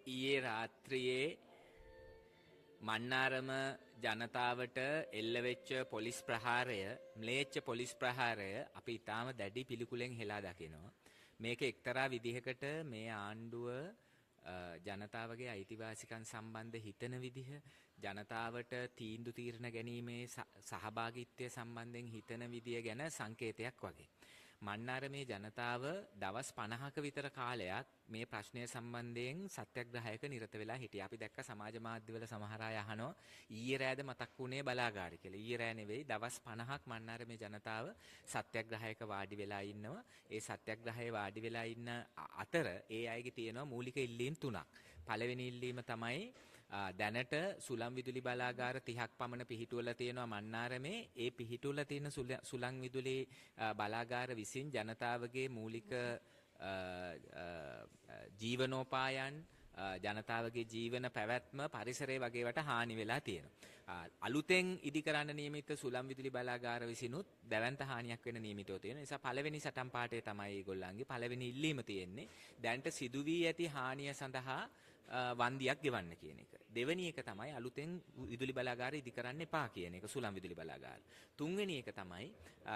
ඊයේ රාත්‍රියේ මන්නාරම ජනතාවට එල්ලවෙච්ච පොලිස් ප්‍රහාරය, ම්ලේච්ඡ පොලිස් ප්‍රහාරය අපි ඊටාම දැඩි පිළිකුලෙන් හෙලා දකිනවා. මේක එක්තරා විදිහකට මේ ආණ්ඩුව ජනතාවගේ අයිතිවාසිකම් සම්බන්ධ හිතන විදිහ, ජනතාවට තීන්දුව తీරන ගැනීමේ සහභාගීත්වය සම්බන්ධයෙන් හිතන විදිය ගැන සංකේතයක් වගේ. මන්නාරමේ ජනතාව දවස් 50ක විතර කාලයක් මේ ප්‍රශ්නය සම්බන්ධයෙන් සත්‍යග්‍රහයක නිරත වෙලා හිටියා. අපි දැක්ක සමාජ මාධ්‍යවල සමහර අය අහනවා ඊයේ රෑද මතක් වුණේ බලාගාරය කියලා. ඊයේ රෑ නෙවෙයි, දවස් 50ක් මන්නාරමේ ජනතාව සත්‍යග්‍රහයක වාඩි වෙලා ඉන්නවා. ඒ සත්‍යග්‍රහයේ වාඩි වෙලා ඉන්න අතර ඒ අයගේ තියෙනවා මූලික ඉල්ලීම් තුනක්. පළවෙනි ඉල්ලීම තමයි දැනට සුළං විදුලි බලාගාර 30ක් පමණ පිහිටුවලා තියෙනවා මන්නාරමේ. ඒ පිහිටුවලා තියෙන සුළං විදුලි බලාගාර විසින් ජනතාවගේ මූලික ජීවනෝපායන්, ජනතාවගේ ජීවන පැවැත්ම, පරිසරය වගේවට හානි වෙලා තියෙනවා. අලුතෙන් ඉදි කරන්න නියමිත සුළං විදුලි බලාගාර විසිනුත් දැවැන්ත හානියක් වෙන නියමිතව තියෙන නිසා පළවෙනි සටන් පාඨය තමයි ඒගොල්ලන්ගේ පළවෙනි ඉල්ලීම තියෙන්නේ. දැනට සිදු වී ඇති හානිය සඳහා වන්දියක් ගෙවන්න කියන එක. දෙවෙනි එක තමයි අලුතෙන් විදුලි බලාගාර ඉදි කරන්න එපා කියන එක, සුළං විදුලි බලාගාර. තුන්වෙනි එක තමයි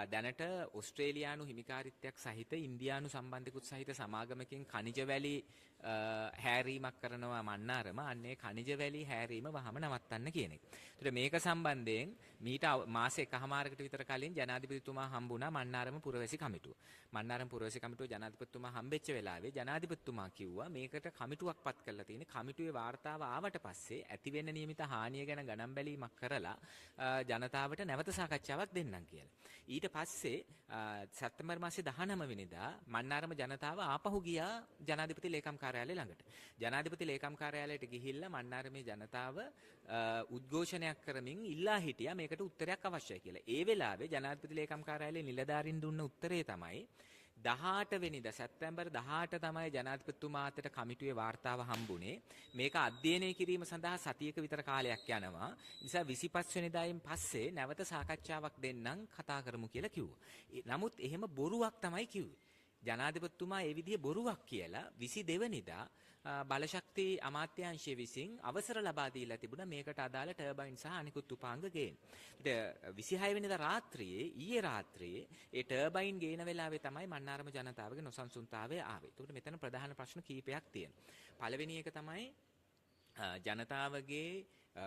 දැනට ඕස්ට්‍රේලියානු හිමිකාරිත්වයක් සහිත ඉන්දියානු සම්බන්ධිකුත් සහිත සමාගමකින් ඛනිජ වැලි හැරීමක් කරනවා මන්නාරම. අන්නේ ඛනිජ වැලි හැරීම වහම නවත්තන්න කියන එක. ඒතර මේක සම්බන්ධයෙන් මීට මාස එකහමාරකට විතර කලින් ජනාධිපතිතුමා හම්බුණා මන්නාරම පුරවැසි කමිටුව. මන්නාරම පුරවැසි කමිටුව ජනාධිපතිතුමා හම්බෙච්ච වෙලාවේ ජනාධිපතිතුමා කිව්වා මේකට කමිටුවක් පත් කරලා තියෙන. කමිටුවේ වාර්තාව ආවට පස්සේ ඇති වෙන්න නියමිත හානිය ගැන ගණන් බැලීමක් කරලා ජනතාවට නැවත සාකච්ඡාවක් දෙන්නම් කියලා. ඊට පස්සේ සැප්තැම්බර් මාසේ 19 වෙනිදා මන්නාරම ජනතාව ආපහු ගියා ජනාධිපති ලේකම් කාර්යාලය ළඟට. ජනාධිපති ලේකම් කාර්යාලයට ගිහිල්ලා මන්නාරමේ ජනතාව උද්ඝෝෂණයක් කරමින් ඉල්ලා හිටියා මේකට උත්තරයක් අවශ්‍යයි කියලා. ඒ වෙලාවේ ජනාධිපති ලේකම් කාර්යාලයේ නිලධාරීන් දුන්න උත්තරේ තමයි 18 වෙනිදා සැප්තැම්බර් 18 තමයි ජනාධිපතිතුමා අතට කමිටුවේ වාර්තාව හම්බුනේ. මේක අධ්‍යයනය කිරීම සඳහා සතියක විතර කාලයක් යනවා. නිසා 25 වෙනිදායින් පස්සේ නැවත සාකච්ඡාවක් දෙන්නම් කතා කරමු කියලා කිව්වා. නමුත් එහෙම බොරුවක් තමයි කිව්වේ. ජනාධිපතිතුමා ඒ විදිහේ බොරුවක් කියලා 22 වෙනිදා බලශක්ති අමාත්‍යාංශය විසින් අවසර ලබා දීලා තිබුණා මේකට අදාළ ටර්බයින් සහ අනිකුත් උපාංග ගේන්න. ඊට 26 වෙනිදා රාත්‍රියේ ඊයේ රාත්‍රියේ ඒ ටර්බයින් ගේන වෙලාවේ තමයි මන්නාරම ජනතාවගේ නොසන්සුන්තාවය ආවේ. ඒකට මෙතන ප්‍රධාන ප්‍රශ්න කීපයක් තියෙනවා. පළවෙනි එක තමයි ජනතාවගේ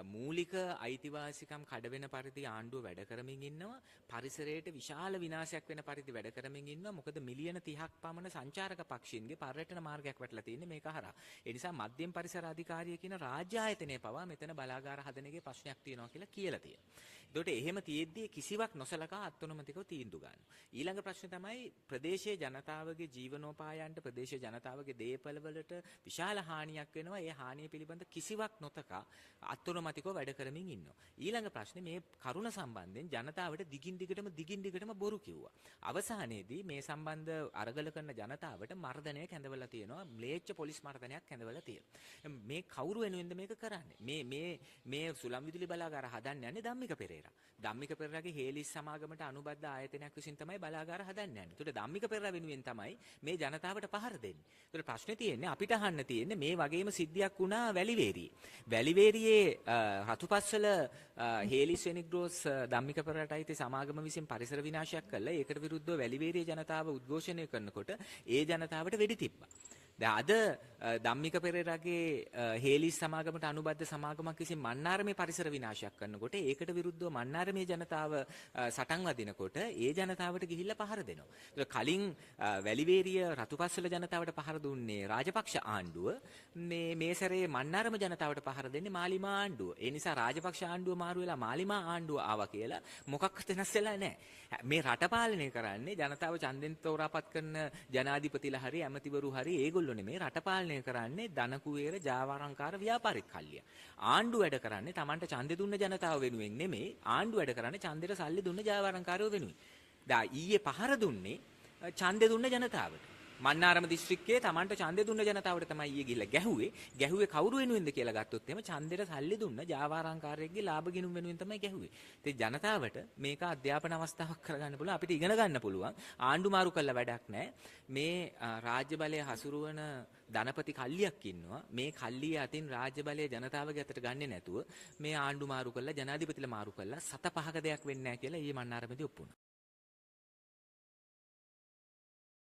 මූලික අයිතිවාසිකම් කඩවෙන පරිදි ආණ්ඩුව වැඩ කරමින් ඉන්නවා. පරිසරයට විශාල විනාශයක් වෙන පරිදි වැඩ කරමින් ඉන්නවා. මොකද මිලියන 30ක් පමණ සංචාරක පක්ෂීන්ගේ පර්යටන මාර්ගයක් වැටලා තියෙන්නේ මේක හරහා. ඒ නිසා මධ්‍යම පරිසර අධිකාරිය කියන රාජ්‍ය ආයතනය පවා මෙතන බලාගාර හදන එකේ ප්‍රශ්නයක් තියෙනවා කියලා තියෙනවා. ඒකට එහෙම තියෙද්දී කිසිවක් නොසලකා අත්අනුමතිකව තීන්දුව ගන්නවා. ඊළඟ ප්‍රශ්නේ තමයි ප්‍රදේශයේ ජනතාවගේ ජීවනෝපායන්ට, ප්‍රදේශයේ ජනතාවගේ දේපළවලට විශාල හානියක් වෙනවා. ඒ හානිය පිළිබඳ කිසිවක් නොතකා අත්අනුමතිකව වැඩ කරමින් ඉන්නවා. ඊළඟ ප්‍රශ්නේ මේ කරුණ සම්බන්ධයෙන් ජනතාවට දිගින් දිගටම බොරු කිව්වා. අවසානයේදී මේ සම්බන්ධ අරගල කරන ජනතාවට මර්ධනයක් ඇඳවලා තියෙනවා. ම්ලේච්ඡ පොලිස් මර්ධනයක් ඇඳවලා තියෙනවා. මේ කවුරු වෙනුවෙන්ද මේක කරන්නේ? මේ සුළං විදුලි බලාගාර හදන්න යන්නේ ධම්මික පෙරේරා. ධම්මික පෙරේරාගේ හේලිස් සමාගමට අනුබද්ධ ආයතනයක් විසින් තමයි බලාගාර හදන්න යන්නේ. ඒකට ධම්මික පෙරේරා වෙනුවෙන් තමයි මේ ජනතාවට පහර දෙන්නේ. ඒකට ප්‍රශ්නේ තියෙන්නේ අපිට අහන්න තියෙන්නේ මේ වගේම සිද්ධියක් වුණා වැලිවේරියේ රතුපස්වල හේලිස් වෙනිග්‍රෝස් ධම්මික පෙරේරාට අයිති සමාගම විසින් පරිසර විනාශයක් කළා. ඒකට විරුද්ධව වැලිවේරියේ ජනතාව උද්ඝෝෂණය කරනකොට ඒ ජනතාවට වෙඩි තිබ්බා. දැන් අද ධම්මික පෙරේරාගේ හේලිස් සමාගමට අනුබද්ධ සමාගමක් විසින් මන්නාරමේ පරිසර විනාශයක් කරනකොට ඒකට විරුද්ධව මන්නාරමේ ජනතාව සටන් වදිනකොට ඒ ජනතාවට ගිහිල්ලා පහර දෙනවා. ඒක කලින් වැලිවේරිය රතුපස්වල ජනතාවට පහර දුන්නේ රාජපක්ෂ ආණ්ඩුව. මේ සැරේ මන්නාරම ජනතාවට පහර දෙන්නේ මාලිමා ආණ්ඩුව. ඒ නිසා රාජපක්ෂ ආණ්ඩුව මාරු වෙලා මාලිමා ආණ්ඩුව ආවා කියලා මොකක්වත් වෙනස් වෙලා නැහැ. මේ රට පාලනය කරන්නේ ජනතාව ඡන්දෙන් තෝරාපත් කරන ජනාධිපතිලා හරි ඇමතිවරු හරි ඒගොල්ලෝ නෙමෙයි. රට පාලනය කරන්නේ ධන කුවේර ජාවාරංකාර ව්‍යාපාරික කල්ලිය. ආණ්ඩුව වැඩ කරන්නේ Tamanට ඡන්දෙ දුන්න ජනතාව වෙනුවෙන් නෙමෙයි. ආණ්ඩුව වැඩ කරන්නේ ඡන්දෙට සල්ලි දුන්න ජාවාරංකාරයෝ වෙනුවෙන්. ඊයේ පහර දුන්නේ ඡන්දෙ දුන්න ජනතාවට. මන්නාරම දිස්ත්‍රික්කයේ Tamanට ඡන්දය දුන්න ජනතාවට තමයි ඊයේ ගිහිල්ලා ගැහුවේ. ගැහුවේ කවුරු වෙනුවෙන්ද කියලා ගත්තොත් එහෙම ඡන්දෙට සල්ලි දුන්න ජාවාරම්කාරයෙක්ගේ ලාභ ගිණුම් වෙනුවෙන් තමයි ගැහුවේ. ඉතින් ජනතාවට මේක අධ්‍යාපන අවස්ථාවක් කරගන්න පුළුවන්. අපිට ඉගෙන ගන්න පුළුවන්. ආණ්ඩු මාරු කළා වැඩක් නැහැ. මේ රාජ්‍ය බලය හසුරුවන ධනපති කල්ලියක් ඉන්නවා. මේ කල්ලිය අතින් රාජ්‍ය බලය ජනතාවගේ අතට ගන්නේ නැතුව මේ ආණ්ඩු මාරු කළා ජනාධිපතිලා මාරු කළා සත පහක දෙයක් වෙන්නේ නැහැ කියලා ඊයේ මන්නාරමේදී ඔප්පු වුණා.